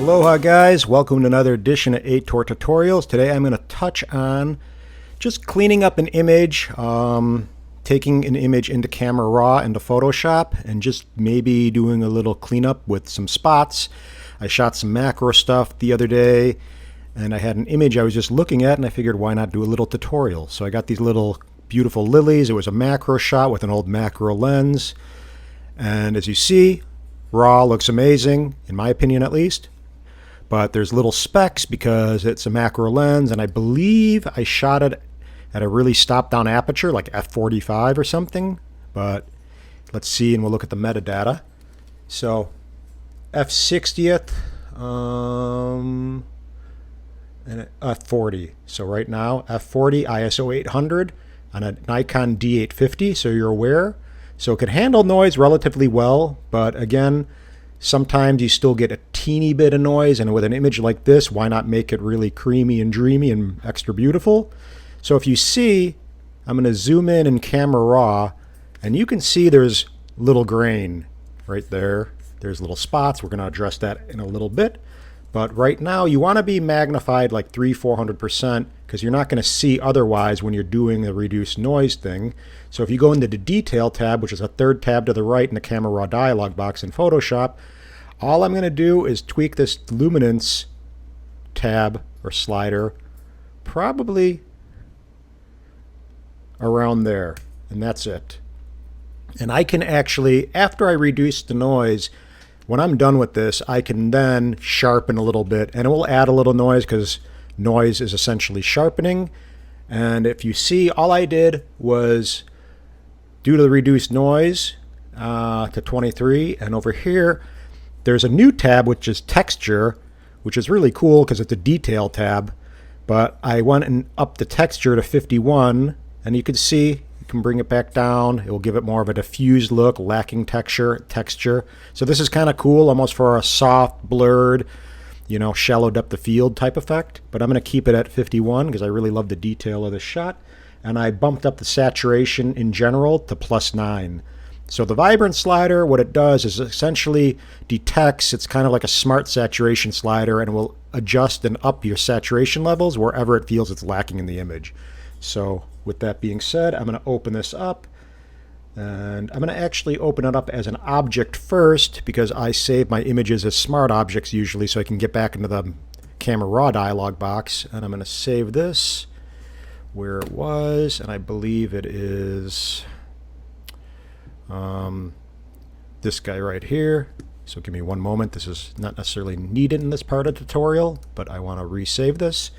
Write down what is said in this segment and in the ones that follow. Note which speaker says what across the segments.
Speaker 1: Aloha guys, welcome to another edition of 8-Tour Tutorials. Today I'm going to touch on just cleaning up an image, taking an image into Camera Raw into Photoshop and just maybe doing a little cleanup with some spots. I shot some macro stuff the other day and I had an image I was just looking at and I figured why not do a little tutorial. So I got these little beautiful lilies. It was a macro shot with an old macro lens, and as you see, Raw looks amazing, in my opinion at least. But there's little specks because it's a macro lens, and I believe I shot it at a really stopped-down aperture, like f/45 or something. But let's see, and we'll look at the metadata. So f/60th and f/40. So right now f/40 ISO 800 on a Nikon D850. So you're aware. So it can handle noise relatively well, but again, sometimes you still get a teeny bit of noise, and with an image like this, why not make it really creamy and dreamy and extra beautiful? So if you see, I'm going to zoom in Camera Raw, and you can see there's little grain right there. There's little spots. We're going to address that in a little bit. But right now, you want to be magnified like 300-400% because you're not going to see otherwise when you're doing the reduced noise thing. So if you go into the Detail tab, which is a third tab to the right in the Camera Raw dialog box in Photoshop, all I'm going to do is tweak this luminance tab or slider probably around there, and that's it. And I can actually, after I reduce the noise, when I'm done with this, I can then sharpen a little bit, and it will add a little noise because noise is essentially sharpening. And if you see, all I did was do the reduced noise to 23, and over here there's a new tab which is texture, which is really cool because it's a detail tab. But I went and upped the texture to 51, and you can see you can bring it back down. It will give it more of a diffused look, lacking texture. So this is kind of cool, almost for a soft, blurred, shallow depth of field type effect. But I'm going to keep it at 51 because I really love the detail of this shot. And I bumped up the saturation in general to +9. So the vibrance slider, what it does is essentially detects, it's kind of like a smart saturation slider, and will adjust and up your saturation levels wherever it feels it's lacking in the image. So with that being said, I'm going to open this up, and I'm going to actually open it up as an object first because I save my images as smart objects usually so I can get back into the Camera Raw dialog box. And I'm going to save this where it was, and I believe it is this guy right here. So give me one moment. This is not necessarily needed in this part of the tutorial, but I want to resave this.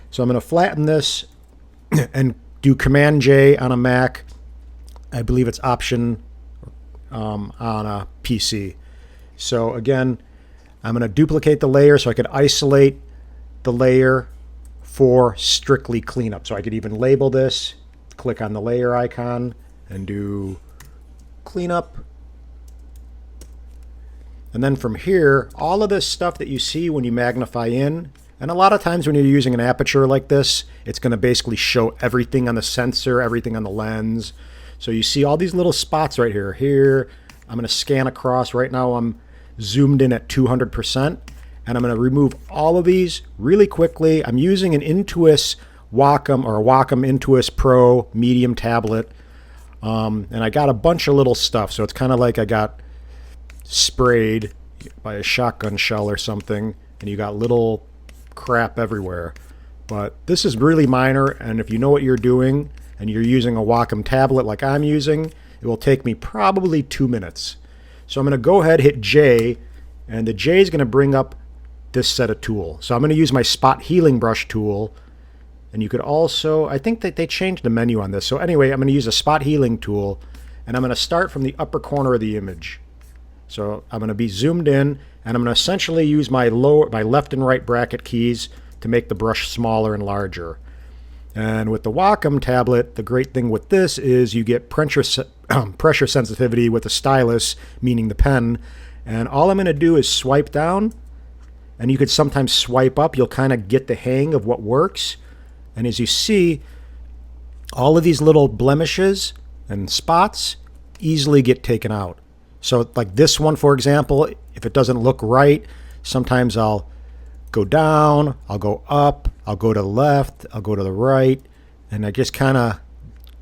Speaker 1: So I'm going to flatten this and do Command J on a Mac. I believe it's Option on a PC. So again, I'm going to duplicate the layer so I could isolate the layer for strictly cleanup. So I could even label this, click on the layer icon, and do cleanup. And then from here, all of this stuff that you see when you magnify in, and a lot of times when you're using an aperture like this, it's going to basically show everything on the sensor, everything on the lens. So you see all these little spots right here. Here, I'm going to scan across. Right now I'm zoomed in at 200%, and I'm going to remove all of these really quickly. I'm using an Intuos Wacom or a Wacom Intuos Pro Medium tablet, and I got a bunch of little stuff. So it's kind of like I got sprayed by a shotgun shell or something, and you got little crap everywhere. But this is really minor, and if you know what you're doing and you're using a Wacom tablet like I'm using, it will take me probably 2 minutes. So I'm going to go ahead, hit J, and the J is going to bring up this set of tools. So I'm going to use my spot healing brush tool, and you could also, I think that they changed the menu on this. So anyway, I'm going to use a spot healing tool, and I'm going to start from the upper corner of the image. So I'm going to be zoomed in, and I'm going to essentially use my left and right bracket keys to make the brush smaller and larger. And with the Wacom tablet, the great thing with this is you get pressure sensitivity with the stylus, meaning the pen. And all I'm going to do is swipe down, and you could sometimes swipe up. You'll kind of get the hang of what works. And as you see, all of these little blemishes and spots easily get taken out. So like this one, for example, if it doesn't look right, Sometimes I'll go down, I'll go up, I'll go to the left, I'll go to the right, and I just kind of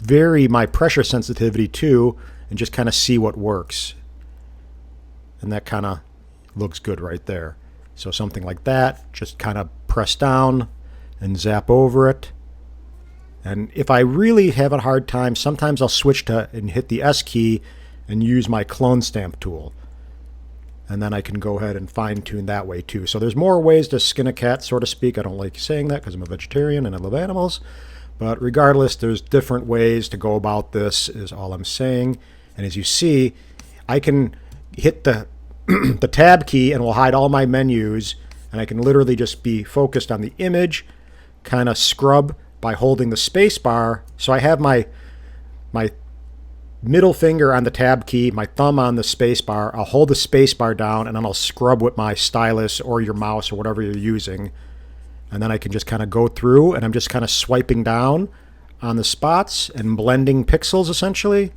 Speaker 1: vary my pressure sensitivity too, and just kind of see what works. And that kind of looks good right there. So something like that, just kind of press down and zap over it. And if I really have a hard time, sometimes I'll switch to and hit the S key and use my clone stamp tool. And then I can go ahead and fine tune that way too. So there's more ways to skin a cat, so to speak. I don't like saying that because I'm a vegetarian and I love animals. But regardless, there's different ways to go about this is all I'm saying. And as you see, I can hit the the tab key and will hide all my menus. And I can literally just be focused on the image, kind of scrub by holding the space bar. So I have my middle finger on the tab key, my thumb on the space bar. I'll hold the space bar down and then I'll scrub with my stylus or your mouse or whatever you're using. And then I can just kind of go through and I'm just kind of swiping down on the spots and blending pixels essentially.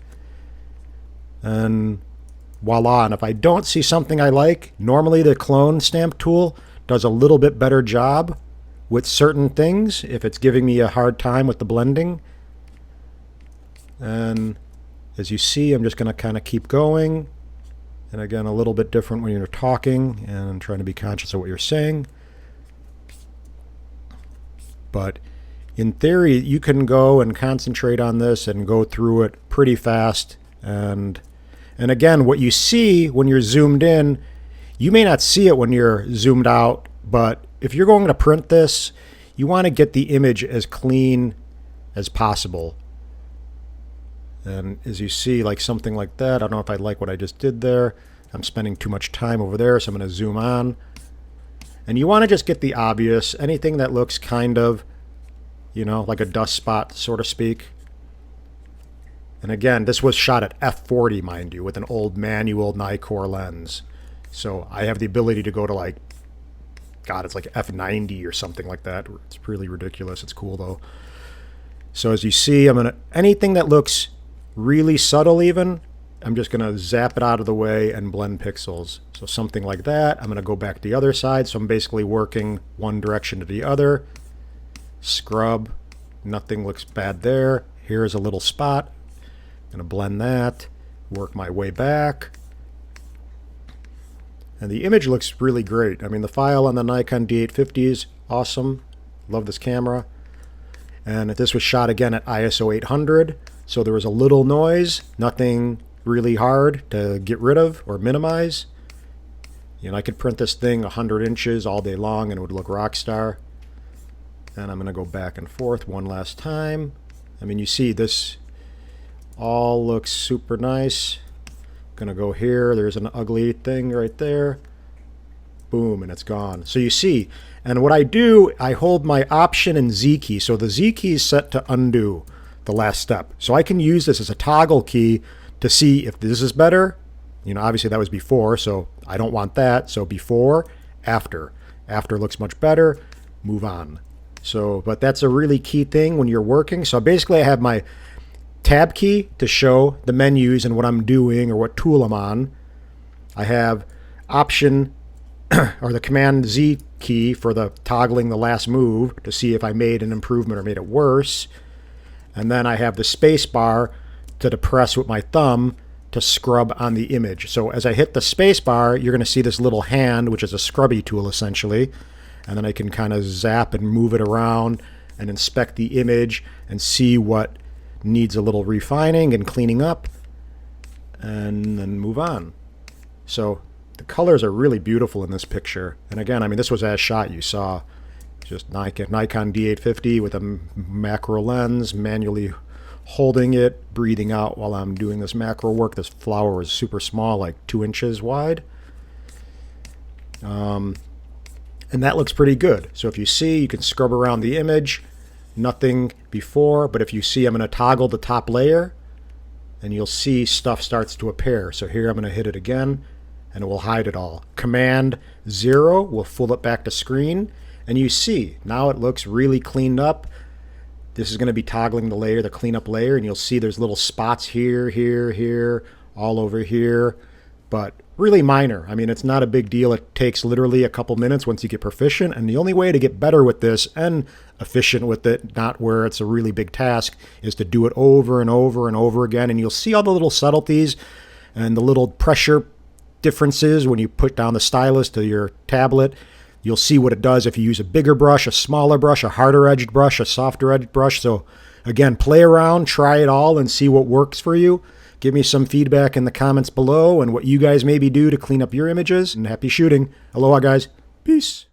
Speaker 1: And voila. And if I don't see something I like, normally the clone stamp tool does a little bit better job with certain things if it's giving me a hard time with the blending. And as you see, I'm just going to kind of keep going. And again, a little bit different when you're talking and trying to be conscious of what you're saying. But in theory, you can go and concentrate on this and go through it pretty fast. And again, what you see when you're zoomed in, you may not see it when you're zoomed out, but if you're going to print this, you want to get the image as clean as possible. And as you see, like something like that, I don't know if I like what I just did there. I'm spending too much time over there, so I'm going to zoom on. And you want to just get the obvious, anything that looks kind of, you know, like a dust spot, so to speak. And again, this was shot at f40, mind you, with an old manual Nikkor lens. So I have the ability to go to like, God, it's like f90 or something like that. It's really ridiculous. It's cool though. So as you see, I'm gonna, anything that looks really subtle even, I'm just gonna zap it out of the way and blend pixels. So something like that. I'm gonna go back to the other side. So I'm basically working one direction to the other. Scrub, nothing looks bad there. Here's a little spot. I'm gonna blend that, work my way back. And the image looks really great. I mean, the file on the Nikon D850 is awesome. Love this camera. And this was shot again at ISO 800, so there was a little noise, nothing really hard to get rid of or minimize. You know, I could print this thing 100 inches all day long and it would look rock star. And I'm going to go back and forth one last time. I mean, you see this all looks super nice. Gonna go here, there's an ugly thing right there, boom, and it's gone. So you see, and what I do, I hold my Option and Z key. So the Z key is set to undo the last step, so I can use this as a toggle key to see if this is better. You know, obviously that was before, so I don't want that. So before, after looks much better, move on. So, but that's a really key thing when you're working. So basically I have my tab key to show the menus and what I'm doing or what tool I'm on. I have Option or the Command Z key for the toggling the last move to see if I made an improvement or made it worse. And then I have the space bar to depress with my thumb to scrub on the image. So as I hit the space bar, you're going to see this little hand, which is a scrubby tool essentially. And then I can kind of zap and move it around and inspect the image and see what needs a little refining and cleaning up, and then move on. So the colors are really beautiful in this picture. And again, I mean, this was as shot, you saw just Nikon D850 with a macro lens, manually holding it, breathing out while I'm doing this macro work. This flower is super small, like 2 inches wide. And that looks pretty good. So if you see, you can scrub around the image. Nothing before, but if you see, I'm going to toggle the top layer and you'll see stuff starts to appear. So here I'm going to hit it again and it will hide it all. Command 0 will pull it back to screen, and you see now it looks really cleaned up. This is going to be toggling the layer, the cleanup layer, and you'll see there's little spots here, here, here, all over here. but really minor. I mean, it's not a big deal. It takes literally a couple minutes once you get proficient, and the only way to get better with this and efficient with it, not where it's a really big task, is to do it over and over and over again. And you'll see all the little subtleties and the little pressure differences when you put down the stylus to your tablet. You'll see what it does if you use a bigger brush, a smaller brush, a harder edged brush, a softer edged brush. So again, play around, try it all, and see what works for you. Give me some feedback in the comments below and what you guys maybe do to clean up your images. And happy shooting. Aloha, guys. Peace.